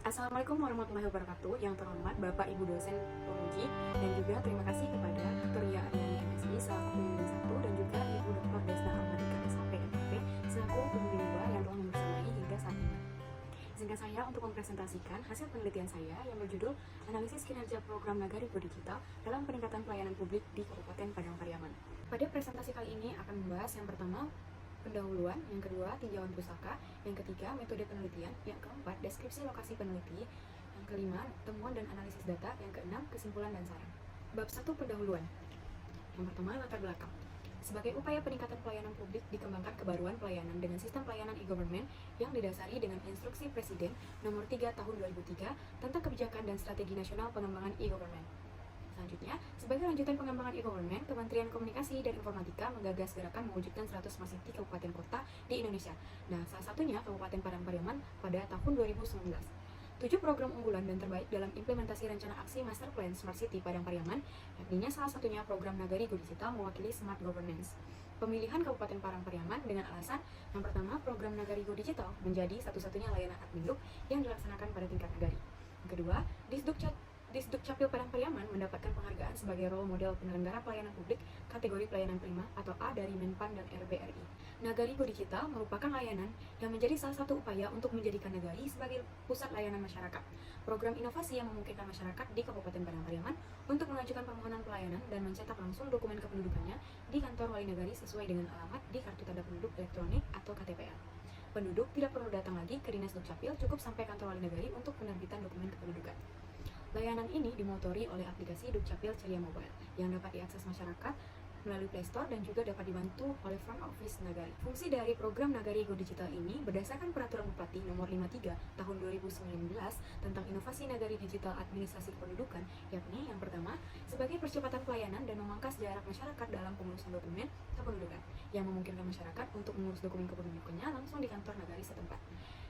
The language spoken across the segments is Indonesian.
Assalamualaikum warahmatullahi wabarakatuh. Yang terhormat Bapak Ibu dosen Pemudi, dan juga terima kasih kepada Dr. Ria Ariani MSI selaku pembimbing 1 dan juga Ibu Dr. Desna Armadika SHP MPP selaku pembimbing 2 yang telah membersamai hingga saat ini. Izinkan saya untuk mempresentasikan hasil penelitian saya yang berjudul Analisis Kinerja Program Nagari Go Digital dalam Peningkatan Pelayanan Publik di Kabupaten Padang Pariaman. Pada presentasi kali ini akan membahas yang pertama, pendahuluan, yang kedua, tinjauan pustaka, yang ketiga, metode penelitian, yang keempat, deskripsi lokasi peneliti, yang kelima, temuan dan analisis data, yang keenam, kesimpulan dan saran. Bab 1, pendahuluan. Yang pertama, latar belakang. Sebagai upaya peningkatan pelayanan publik, dikembangkan kebaruan pelayanan dengan sistem pelayanan e-government yang didasari dengan Instruksi Presiden Nomor 3 Tahun 2003 tentang Kebijakan dan Strategi Nasional Pengembangan e-government. Selanjutnya, sebagai lanjutan pengembangan e-government, Kementerian Komunikasi dan Informatika menggagas gerakan mewujudkan 100 Smart City kabupaten kota di Indonesia. Nah, salah satunya Kabupaten Padang Pariaman pada tahun 2019. 7 program unggulan dan terbaik dalam implementasi rencana aksi Master Plan Smart City Padang Pariaman, yakni salah satunya program Nagari Go Digital mewakili Smart Governance. Pemilihan Kabupaten Padang Pariaman dengan alasan yang pertama, program Nagari Go Digital menjadi satu-satunya layanan Adminduk yang dilaksanakan pada tingkat nagari. Yang kedua, Disdukcapil Padang Pariaman mendapatkan penghargaan sebagai role model penyelenggara pelayanan publik kategori pelayanan prima atau A dari Menpan dan RBRI. Nagari Go Digital merupakan layanan yang menjadi salah satu upaya untuk menjadikan Nagari sebagai pusat layanan masyarakat. Program inovasi yang memungkinkan masyarakat di Kabupaten Padang Pariaman untuk mengajukan permohonan pelayanan dan mencetak langsung dokumen kependudukannya di kantor Wali Nagari sesuai dengan alamat di Kartu Tanda Penduduk Elektronik atau KTPL. Penduduk tidak perlu datang lagi ke Dinas Dukcapil, cukup sampai kantor Wali Nagari untuk penerbitan dokumen kependudukan. Layanan ini dimotori oleh aplikasi Dukcapil Ceria Mobile yang dapat diakses masyarakat melalui Play Store dan juga dapat dibantu oleh Front Office Nagari. Fungsi dari program Nagari Go Digital ini berdasarkan Peraturan Bupati Nomor 53 Tahun 2019 tentang Inovasi Nagari Digital Administrasi Kependudukan, yakni yang pertama, sebagai percepatan pelayanan dan memangkas jarak masyarakat dalam pengurusan dokumen kependudukan, yang memungkinkan masyarakat untuk mengurus dokumen kependudukannya langsung di kantor Nagari setempat.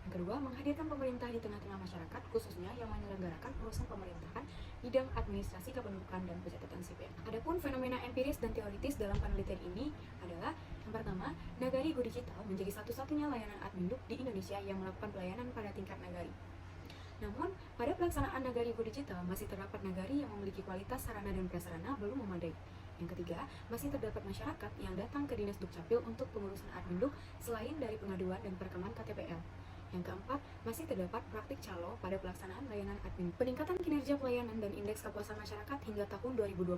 Yang kedua, menghadirkan pemerintah di tengah-tengah masyarakat, khususnya yang menyelenggarakan urusan pemerintahan, bidang administrasi kependudukan dan pencatatan sipil. Adapun fenomena empiris dan teoritis dalam penelitian ini adalah yang pertama, Nagari Go Digital menjadi satu-satunya layanan Adminduk di Indonesia yang melakukan pelayanan pada tingkat nagari. Namun, pada pelaksanaan Nagari Go Digital masih terdapat nagari yang memiliki kualitas sarana dan prasarana belum memadai. Yang ketiga, masih terdapat masyarakat yang datang ke Dinas Dukcapil untuk pengurusan Adminduk selain dari pengaduan dan perekaman KTPL. Yang keempat, masih terdapat praktik calo pada pelaksanaan layanan admin. Peningkatan kinerja pelayanan dan indeks kepuasan masyarakat hingga tahun 2020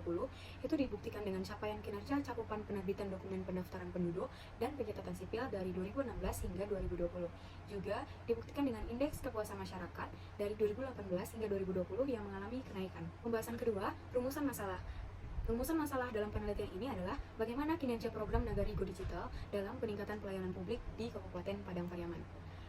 itu dibuktikan dengan capaian kinerja cakupan penerbitan dokumen pendaftaran penduduk dan pencatatan sipil dari 2016 hingga 2020. Juga dibuktikan dengan indeks kepuasan masyarakat dari 2018 hingga 2020 yang mengalami kenaikan. Pembahasan kedua, rumusan masalah. Rumusan masalah dalam penelitian ini adalah bagaimana kinerja program Nagari Go Digital dalam peningkatan pelayanan publik di Kabupaten Padang Pariaman.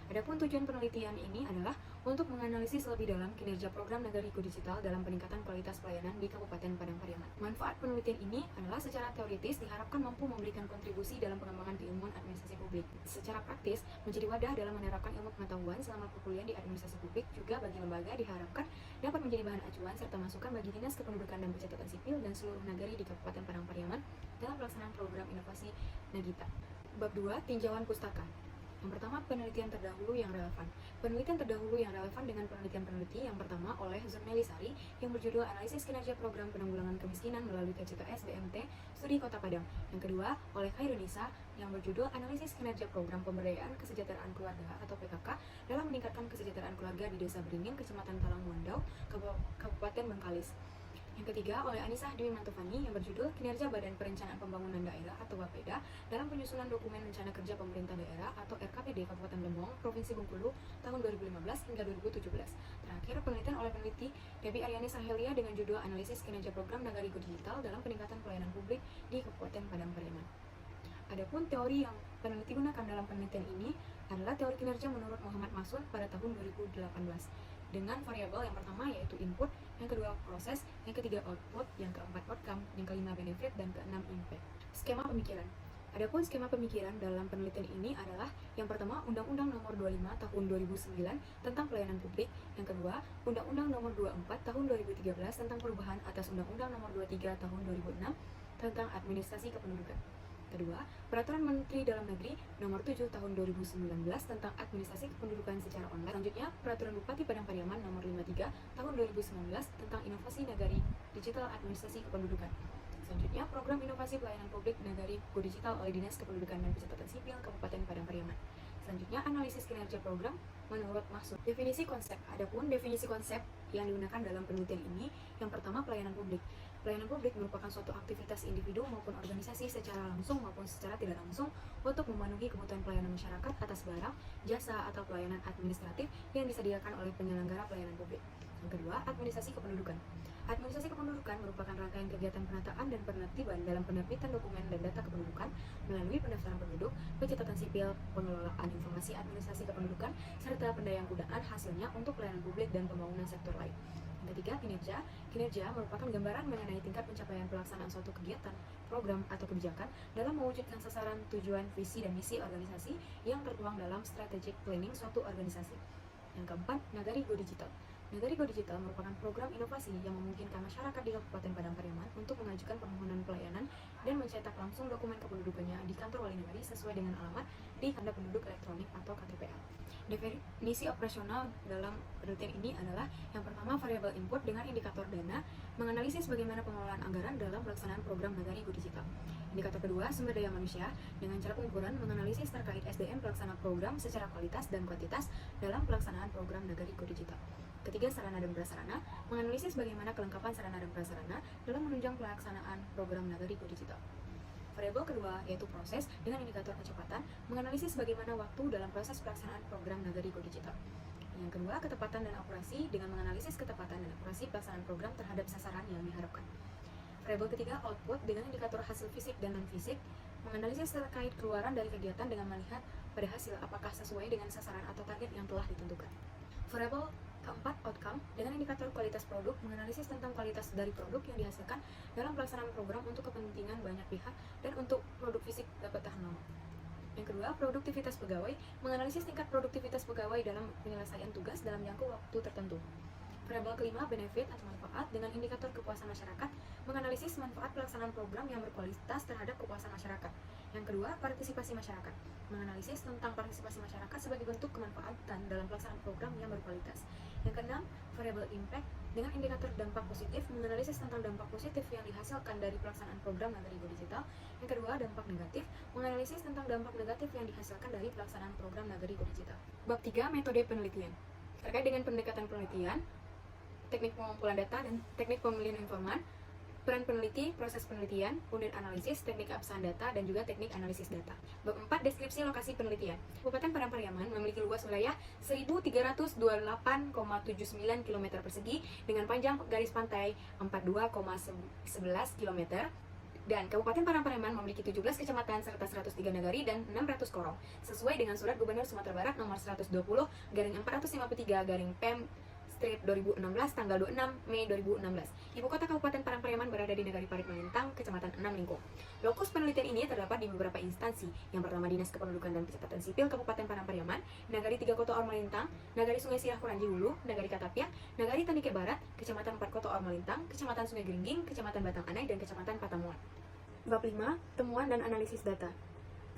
Adapun tujuan penelitian ini adalah untuk menganalisis lebih dalam kinerja program Nagari Go Digital dalam peningkatan kualitas pelayanan di Kabupaten Padang Pariaman. Manfaat penelitian ini adalah secara teoritis diharapkan mampu memberikan kontribusi dalam pengembangan keilmuan administrasi publik. Secara praktis, menjadi wadah dalam menerapkan ilmu pengetahuan selama perkuliahan di administrasi publik, juga bagi lembaga diharapkan dapat menjadi bahan acuan serta masukan bagi Dinas Kependudukan dan Pencatatan Sipil dan seluruh nagari di Kabupaten Padang Pariaman dalam pelaksanaan program inovasi Nagita. Bab 2, tinjauan pustaka. Yang pertama, penelitian terdahulu yang relevan. Penelitian terdahulu yang relevan dengan penelitian peneliti yang pertama oleh Zurmeli Sari yang berjudul Analisis Kinerja Program Penanggulangan Kemiskinan melalui TCKS BMT Studi Kota Padang. Yang kedua oleh Khairunisa yang berjudul Analisis Kinerja Program Pemberdayaan Kesejahteraan Keluarga atau PKK dalam meningkatkan kesejahteraan keluarga di Desa Beringin, Kecamatan Talang Muandau, Kabupaten Bengkalis. Yang ketiga oleh Anissa Dwi Mantufani yang berjudul Kinerja Badan Perencanaan Pembangunan Daerah atau BAPEDA dalam penyusunan dokumen rencana kerja pemerintah daerah atau RKPD Kabupaten Lembong, Provinsi Bengkulu tahun 2015 hingga 2017. Terakhir, penelitian oleh peneliti Debbie Aryani Sahelia dengan judul Analisis Kinerja Program Nagari Go Digital dalam peningkatan pelayanan publik di Kabupaten Padang Pariaman. Adapun teori yang peneliti gunakan dalam penelitian ini adalah teori kinerja menurut Muhammad Masud pada tahun 2018 dengan variabel yang pertama yaitu input, yang kedua proses, yang ketiga output, yang keempat outcome, yang kelima benefit, dan keenam impact. Skema pemikiran. Adapun skema pemikiran dalam penelitian ini adalah yang pertama Undang-Undang Nomor 25 Tahun 2009 tentang Pelayanan Publik, yang kedua Undang-Undang Nomor 24 Tahun 2013 tentang perubahan atas Undang-Undang Nomor 23 Tahun 2006 tentang Administrasi Kependudukan. Kedua, Peraturan Menteri Dalam Negeri Nomor 7 Tahun 2019 tentang Administrasi Kependudukan secara online. Selanjutnya, Peraturan Bupati Padang Pariaman Nomor 53 Tahun 2019 tentang Inovasi Nagari Digital Administrasi Kependudukan. Selanjutnya, Program Inovasi Pelayanan Publik Nagari Go Digital oleh Dinas Kependudukan dan Pencatatan Sipil Kabupaten Padang Pariaman. Selanjutnya, analisis kinerja program menurut maksud. Definisi konsep. Adapun definisi konsep yang digunakan dalam penelitian ini, yang pertama pelayanan publik. Pelayanan publik merupakan suatu aktivitas individu maupun organisasi secara langsung maupun secara tidak langsung untuk memenuhi kebutuhan pelayanan masyarakat atas barang, jasa, atau pelayanan administratif yang disediakan oleh penyelenggara pelayanan publik. Yang kedua, administrasi kependudukan. Administrasi kependudukan merupakan rangkaian kegiatan penataan dan penertiban dalam penerbitan dokumen dan data kependudukan melalui pendaftaran penduduk, pencatatan sipil, pengelolaan informasi administrasi kependudukan, serta pendayanggunaan hasilnya untuk pelayanan publik dan pembangunan sektor lain. Yang ketiga, kinerja. Kinerja merupakan gambaran mengenai tingkat pencapaian pelaksanaan suatu kegiatan, program, atau kebijakan dalam mewujudkan sasaran, tujuan, visi, dan misi organisasi yang tertuang dalam strategic planning suatu organisasi. Yang keempat, Nagari Go Digital. Nagari Go Digital merupakan program inovasi yang memungkinkan masyarakat di Kabupaten Padang Pariaman untuk mengajukan permohonan pelayanan dan mencetak langsung dokumen kependudukannya di kantor wali nagari sesuai dengan alamat di tanda penduduk elektronik atau KTPL. Definisi operasional dalam penelitian ini adalah yang pertama, variabel input dengan indikator dana, menganalisis bagaimana pengelolaan anggaran dalam pelaksanaan program Nagari Go Digital. Indikator kedua, sumber daya manusia dengan cara pengukuran menganalisis terkait SDM pelaksana program secara kualitas dan kuantitas dalam pelaksanaan program Nagari Go Digital. Ketiga, sarana dan prasarana, menganalisis bagaimana kelengkapan sarana dan prasarana dalam menunjang pelaksanaan program Nagari Go Digital. Variabel kedua yaitu proses dengan indikator kecepatan, menganalisis bagaimana waktu dalam proses pelaksanaan program Nagari Go Digital. Yang kedua, ketepatan dan akurasi dengan menganalisis ketepatan dan akurasi pelaksanaan program terhadap sasaran yang diharapkan. Variabel ketiga, output dengan indikator hasil fisik dan non-fisik, menganalisis terkait keluaran dari kegiatan dengan melihat pada hasil apakah sesuai dengan sasaran atau target yang telah ditentukan. Variabel keempat, outcome dengan indikator kualitas produk, menganalisis tentang kualitas dari produk yang dihasilkan dalam pelaksanaan program untuk kepentingan banyak pihak dan untuk produk fisik dapat tahan lama. Yang kedua, produktivitas pegawai, menganalisis tingkat produktivitas pegawai dalam penyelesaian tugas dalam jangka waktu tertentu. Variabel kelima, benefit atau manfaat dengan indikator kepuasan masyarakat, menganalisis manfaat pelaksanaan program yang berkualitas terhadap kepuasan masyarakat. Yang kedua, partisipasi masyarakat, menganalisis tentang partisipasi masyarakat sebagai bentuk kemanfaatan dalam pelaksanaan program yang berkualitas. Yang keenam, variabel impact dengan indikator dampak positif, menganalisis tentang dampak positif yang dihasilkan dari pelaksanaan program Nagari Go Digital. Yang kedua, dampak negatif, menganalisis tentang dampak negatif yang dihasilkan dari pelaksanaan program Nagari Go Digital. Bab 3, metode penelitian. Terkait dengan pendekatan penelitian, teknik pengumpulan data dan teknik pemilihan informan, peran peneliti, proses penelitian, unit analisis, teknik keabsahan data, dan juga teknik analisis data. Bab 4, deskripsi lokasi penelitian. Kabupaten Padang Pariaman memiliki luas wilayah 1.328,79 km persegi dengan panjang garis pantai 42,11 km. Dan Kabupaten Padang Pariaman memiliki 17 kecamatan serta 103 nagari dan 600 korong, sesuai dengan Surat Gubernur Sumatera Barat nomor 120/453/Pem Strip 2016 tanggal 26 Mei 2016. Ibu kota Kabupaten Padang Pariaman berada di Nagari Parit Malintang, Kecamatan 6 Lingkung. Lokus penelitian ini terdapat di beberapa instansi. Yang pertama, Dinas Kependudukan dan Pencatatan Sipil Kabupaten Padang Pariaman, Nagari 3 Kota Or Malintang, Nagari Sungai Sirah Kuranji Hulu, Nagari Katapiak, Nagari Tandike Barat, Kecamatan 4 Kota Or Malintang, Kecamatan Sungai Geringging, Kecamatan Batang Anai, dan Kecamatan Patamuan. Bab 5, temuan dan analisis data.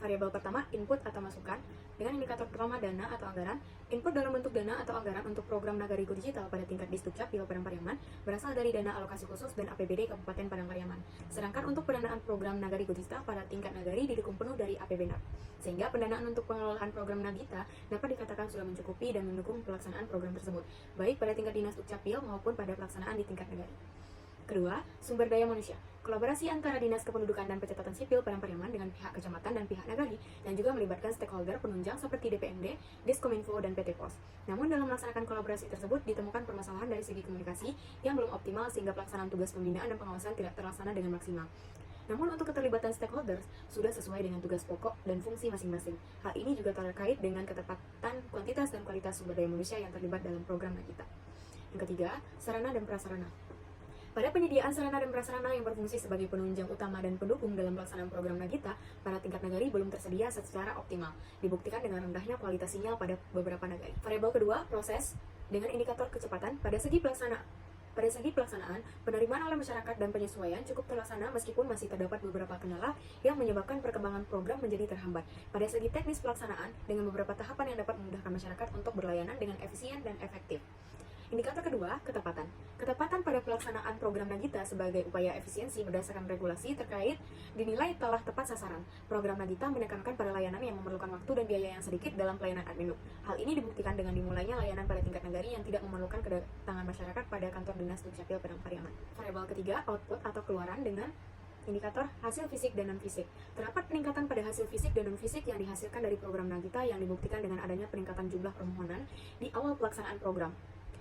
Variabel pertama, input atau masukan, dengan indikator pertama dana atau anggaran. Input dalam bentuk dana atau anggaran untuk program Nagari Go Digital pada tingkat Disdukcapil Padang Pariaman berasal dari dana alokasi khusus dan APBD Kabupaten Padang Pariaman. Sedangkan untuk pendanaan program Nagari Go Digital pada tingkat nagari didukung penuh dari APBD. Sehingga pendanaan untuk pengelolaan program Nagita dapat dikatakan sudah mencukupi dan mendukung pelaksanaan program tersebut, baik pada tingkat Dinas Dukcapil maupun pada pelaksanaan di tingkat nagari. Kedua, sumber daya manusia. Kolaborasi antara Dinas Kependudukan dan Pencatatan Sipil Padang Pariaman dengan pihak kecamatan dan pihak nagari, dan juga melibatkan stakeholder penunjang seperti DPMD, Diskominfo, dan PT Pos. Namun dalam melaksanakan kolaborasi tersebut ditemukan permasalahan dari segi komunikasi yang belum optimal sehingga pelaksanaan tugas pembinaan dan pengawasan tidak terlaksana dengan maksimal. Namun untuk keterlibatan stakeholders sudah sesuai dengan tugas pokok dan fungsi masing-masing. Hal ini juga terkait dengan ketepatan kuantitas dan kualitas sumber daya manusia yang terlibat dalam program Nagita. Yang ketiga, sarana dan prasarana. Pada penyediaan sarana dan prasarana yang berfungsi sebagai penunjang utama dan pendukung dalam pelaksanaan program Nagita, pada tingkat nagari belum tersedia secara optimal, dibuktikan dengan rendahnya kualitas sinyal pada beberapa nagari. Variabel kedua, proses, dengan indikator kecepatan. Pada segi Pada segi pelaksanaan, penerimaan oleh masyarakat dan penyesuaian cukup terlaksana meskipun masih terdapat beberapa kendala yang menyebabkan perkembangan program menjadi terhambat. Pada segi teknis pelaksanaan, dengan beberapa tahapan yang dapat memudahkan masyarakat untuk berlayanan dengan efisien dan efektif. Indikator kedua, ketepatan. Ketepatan pada pelaksanaan program Nagita sebagai upaya efisiensi berdasarkan regulasi terkait dinilai telah tepat sasaran. Program Nagita menekankan pada layanan yang memerlukan waktu dan biaya yang sedikit dalam pelayanan admin. Hal ini dibuktikan dengan dimulainya layanan pada tingkat negari yang tidak memerlukan kedatangan masyarakat pada kantor dinas Dukcapil Padang Pariaman. Variabel ketiga, output atau keluaran dengan indikator hasil fisik dan non-fisik. Terdapat peningkatan pada hasil fisik dan non-fisik yang dihasilkan dari program Nagita yang dibuktikan dengan adanya peningkatan jumlah permohonan di awal pelaksanaan program.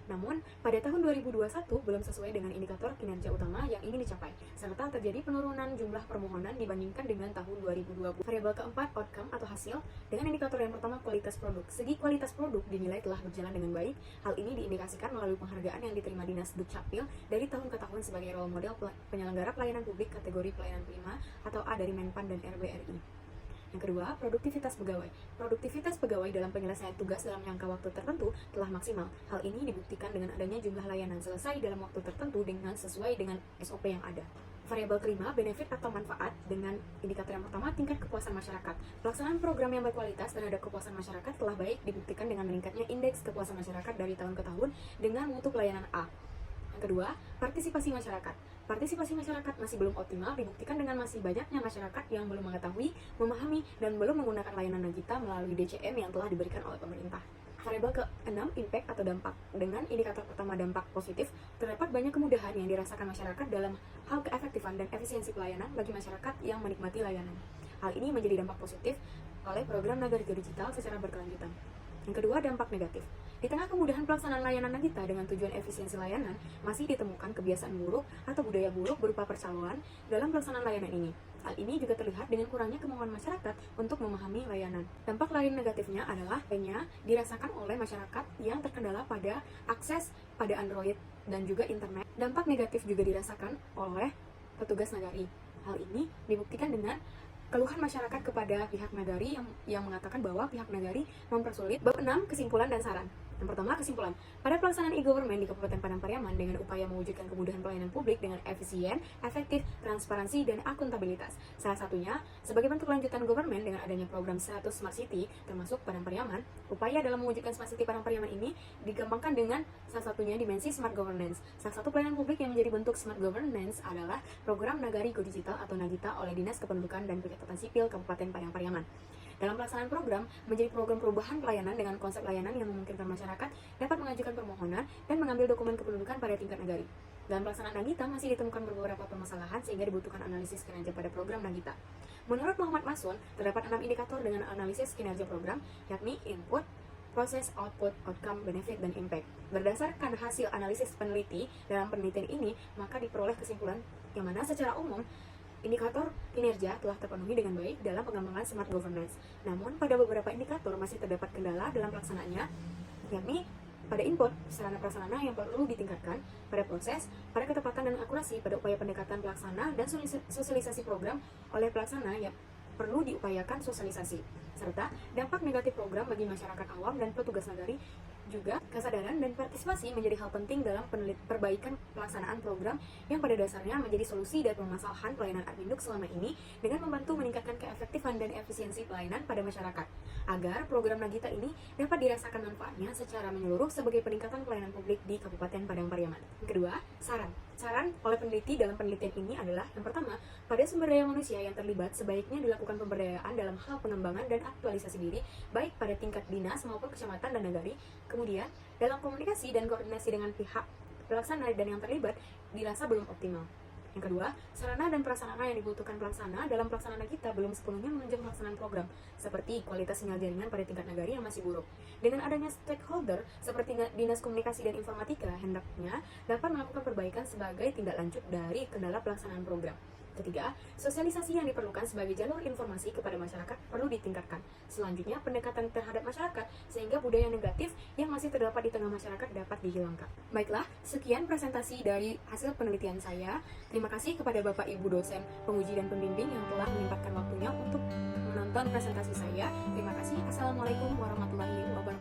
Namun, pada tahun 2021 belum sesuai dengan indikator kinerja utama yang ingin dicapai, serta terjadi penurunan jumlah permohonan dibandingkan dengan tahun 2020. Variabel keempat, outcome atau hasil, dengan indikator yang pertama kualitas produk. Segi kualitas produk dinilai telah berjalan dengan baik. Hal ini diindikasikan melalui penghargaan yang diterima Dinas Dukcapil dari tahun ke tahun sebagai role model penyelenggara pelayanan publik kategori pelayanan prima atau A dari Menpan dan RBRI. Yang kedua, produktivitas pegawai. Produktivitas pegawai dalam penyelesaian tugas dalam jangka waktu tertentu telah maksimal. Hal ini dibuktikan dengan adanya jumlah layanan selesai dalam waktu tertentu dengan sesuai dengan SOP yang ada. Variabel kelima, benefit atau manfaat, dengan indikator yang pertama, tingkat kepuasan masyarakat. Pelaksanaan program yang berkualitas terhadap kepuasan masyarakat telah baik dibuktikan dengan meningkatnya indeks kepuasan masyarakat dari tahun ke tahun dengan mutu pelayanan A. Yang kedua, partisipasi masyarakat. Partisipasi masyarakat masih belum optimal dibuktikan dengan masih banyaknya masyarakat yang belum mengetahui, memahami, dan belum menggunakan layanan Nagita melalui DCM yang telah diberikan oleh pemerintah. Variabel ke-6, impact atau dampak. Dengan indikator pertama dampak positif, terdapat banyak kemudahan yang dirasakan masyarakat dalam hal keefektifan dan efisiensi pelayanan bagi masyarakat yang menikmati layanan. Hal ini menjadi dampak positif oleh program Nagarigo Digital secara berkelanjutan. Yang kedua, dampak negatif. Di tengah kemudahan pelaksanaan layanan Nagita dengan tujuan efisiensi layanan, masih ditemukan kebiasaan buruk atau budaya buruk berupa percaloan dalam pelaksanaan layanan ini. Hal ini juga terlihat dengan kurangnya kemauan masyarakat untuk memahami layanan. Dampak lain negatifnya adalah dirasakan oleh masyarakat yang terkendala pada akses pada Android dan juga internet. Dampak negatif juga dirasakan oleh petugas Nagari. Hal ini dibuktikan dengan keluhan masyarakat kepada pihak Nagari yang mengatakan bahwa pihak Nagari mempersulit. Bab 6, kesimpulan dan saran. Yang pertama, kesimpulan. Pada pelaksanaan e-government di Kabupaten Padang Pariaman dengan upaya mewujudkan kemudahan pelayanan publik dengan efisien, efektif, transparansi, dan akuntabilitas. Salah satunya, sebagai bentuk lanjutan government dengan adanya program 100 Smart City, termasuk Padang Pariaman, upaya dalam mewujudkan Smart City Padang Pariaman ini digampangkan dengan salah satunya dimensi Smart Governance. Salah satu pelayanan publik yang menjadi bentuk Smart Governance adalah program Nagarigo Digital atau Nagita oleh Dinas Kependudukan dan Pencatatan Sipil Kabupaten Padang Pariaman. Dalam pelaksanaan program, menjadi program perubahan pelayanan dengan konsep layanan yang memungkinkan masyarakat dapat mengajukan permohonan dan mengambil dokumen kependudukan pada tingkat Nagari. Dalam pelaksanaan Nagita masih ditemukan beberapa permasalahan sehingga dibutuhkan analisis kinerja pada program Nagita. Menurut Muhammad Masun, terdapat 6 indikator dengan analisis kinerja program, yakni input, proses, output, outcome, benefit, dan impact. Berdasarkan hasil analisis peneliti dalam penelitian ini, maka diperoleh kesimpulan yang mana secara umum indikator kinerja telah terpenuhi dengan baik dalam pengembangan smart governance. Namun, pada beberapa indikator masih terdapat kendala dalam pelaksanaannya, yakni pada input, sarana prasarana yang perlu ditingkatkan, pada proses, pada ketepatan dan akurasi, pada upaya pendekatan pelaksana, dan sosialisasi program oleh pelaksana yang perlu diupayakan sosialisasi, serta dampak negatif program bagi masyarakat awam dan petugas Nagari. Juga, kesadaran dan partisipasi menjadi hal penting dalam perbaikan pelaksanaan program yang pada dasarnya menjadi solusi dari permasalahan pelayanan Adminduk selama ini dengan membantu meningkatkan keefektifan dan efisiensi pelayanan pada masyarakat, agar program Nagita ini dapat dirasakan manfaatnya secara menyeluruh sebagai peningkatan pelayanan publik di Kabupaten Padang Pariaman. Yang kedua, saran. Saran oleh peneliti dalam penelitian ini adalah, yang pertama, pada sumber daya manusia yang terlibat sebaiknya dilakukan pemberdayaan dalam hal pengembangan dan aktualisasi diri, baik pada tingkat dinas maupun kecamatan dan nagari. Kemudian, dalam komunikasi dan koordinasi dengan pihak pelaksana dan yang terlibat dirasa belum optimal. Yang kedua, sarana dan prasarana yang dibutuhkan pelaksana dalam pelaksanaan kita belum sepenuhnya menunjang pelaksanaan program, seperti kualitas sinyal jaringan pada tingkat nagari yang masih buruk. Dengan adanya stakeholder seperti Dinas Komunikasi dan Informatika, hendaknya dapat melakukan perbaikan sebagai tindak lanjut dari kendala pelaksanaan program. Ketiga, sosialisasi yang diperlukan sebagai jalur informasi kepada masyarakat perlu ditingkatkan. Selanjutnya, pendekatan terhadap masyarakat sehingga budaya negatif yang masih terdapat di tengah masyarakat dapat dihilangkan. Baiklah, sekian presentasi dari hasil penelitian saya. Terima kasih kepada Bapak Ibu dosen, penguji dan pembimbing yang telah menyempatkan waktunya untuk menonton presentasi saya. Terima kasih. Assalamualaikum warahmatullahi wabarakatuh.